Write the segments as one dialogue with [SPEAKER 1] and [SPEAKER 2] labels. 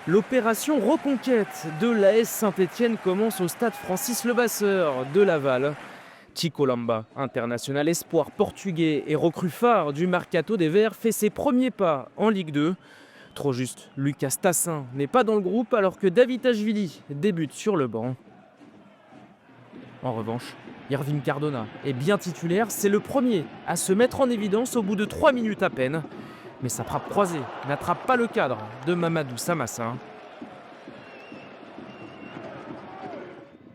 [SPEAKER 1] L'opération reconquête de l'AS Saint-Étienne commence au stade Francis Levasseur de Laval. Chico Lamba, international espoir portugais et recrue phare du mercato des Verts, fait ses premiers pas en Ligue 2. Trop juste, Lucas Tassin n'est pas dans le groupe alors que Davitashvili débute sur le banc. En revanche, Irving Cardona est bien titulaire, c'est le premier à se mettre en évidence au bout de 3 minutes à peine. Mais sa frappe croisée n'attrape pas le cadre de Mamadou Samassa.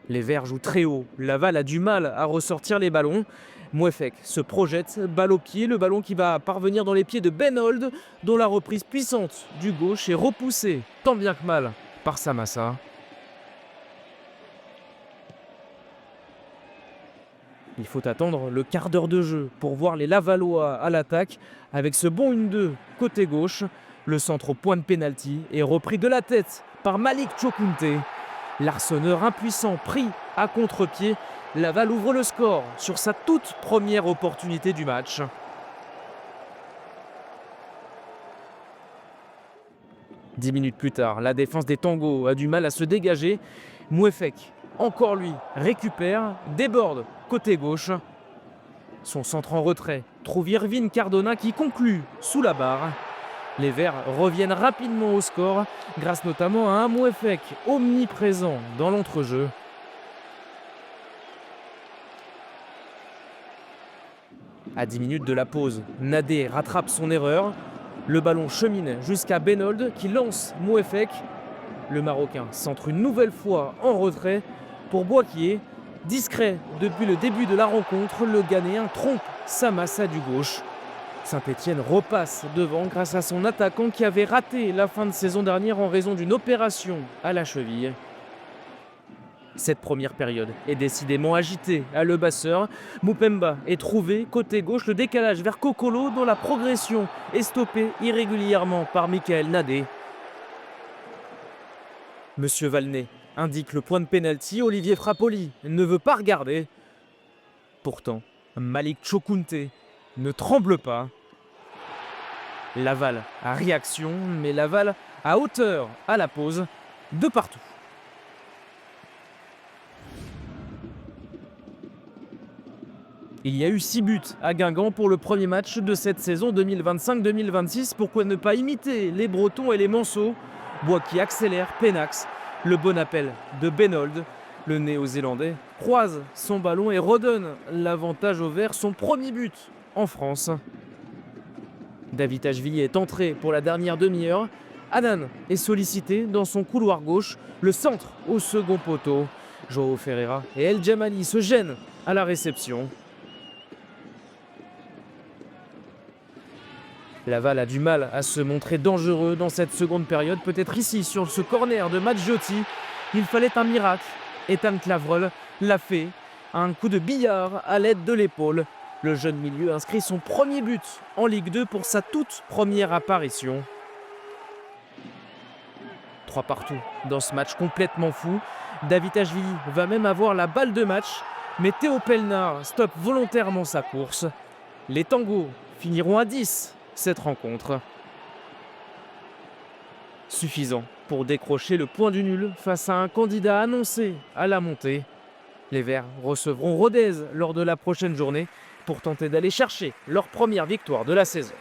[SPEAKER 1] Les Verts jouent très haut, Laval a du mal à ressortir les ballons. Mouefek se projette, balle au pied, le ballon qui va parvenir dans les pieds de Ben Hold, dont la reprise puissante du gauche est repoussée, tant bien que mal, par Samassa. Il faut attendre le quart d'heure de jeu pour voir les Lavallois à l'attaque. Avec ce bon 1-2 côté gauche, le centre au point de pénalty est repris de la tête par Malik Chokunte. L'arseneur impuissant pris à contre-pied, Laval ouvre le score sur sa toute première opportunité du match. Dix minutes plus tard, la défense des Tangos a du mal à se dégager. Mouefek, encore lui, récupère, déborde côté gauche. Son centre en retrait trouve Irving Cardona qui conclut sous la barre. Les Verts reviennent rapidement au score grâce notamment à un Mouefek omniprésent dans l'entrejeu. À 10 minutes de la pause, Nadé rattrape son erreur. Le ballon chemine jusqu'à Ben Hold qui lance Mouefek. Le Marocain centre une nouvelle fois en retrait pour Boakier. Discret depuis le début de la rencontre, le Ghanéen trompe Samassa du gauche. Saint-Étienne repasse devant grâce à son attaquant qui avait raté la fin de saison dernière en raison d'une opération à la cheville. Cette première période est décidément agitée à Levasseur. Mupemba est trouvé côté gauche, le décalage vers Kokolo dont la progression est stoppée irrégulièrement par Michael Nadé. Monsieur Valnet indique le point de pénalty, Olivier Frappoli ne veut pas regarder. Pourtant, Malik Chokunte ne tremble pas. Laval a réaction, mais Laval à hauteur à la pause, de partout. Il y a eu 6 buts à Guingamp pour le premier match de cette saison 2025-2026. Pourquoi ne pas imiter les Bretons et les Manceaux? Boakier accélère, Penax, le bon appel de Ben Hold. Le Néo-Zélandais croise son ballon et redonne l'avantage aux Verts, son premier but en France. Davitashvili est entré pour la dernière demi-heure. Anan est sollicité dans son couloir gauche, le centre au second poteau. Joao Ferreira et El Djamali se gênent à la réception. Laval a du mal à se montrer dangereux dans cette seconde période. Peut-être ici, sur ce corner de Madjotti, il fallait un miracle. Ethan Clavreul l'a fait. Un coup de billard à l'aide de l'épaule. Le jeune milieu inscrit son premier but en Ligue 2 pour sa toute première apparition. 3 partout dans ce match complètement fou. Davitashvili va même avoir la balle de match, mais Théo Pelnard stoppe volontairement sa course. Les Tangos finiront à 10 cette rencontre. Suffisant pour décrocher le point du nul face à un candidat annoncé à la montée. Les Verts recevront Rodez lors de la prochaine journée pour tenter d'aller chercher leur première victoire de la saison.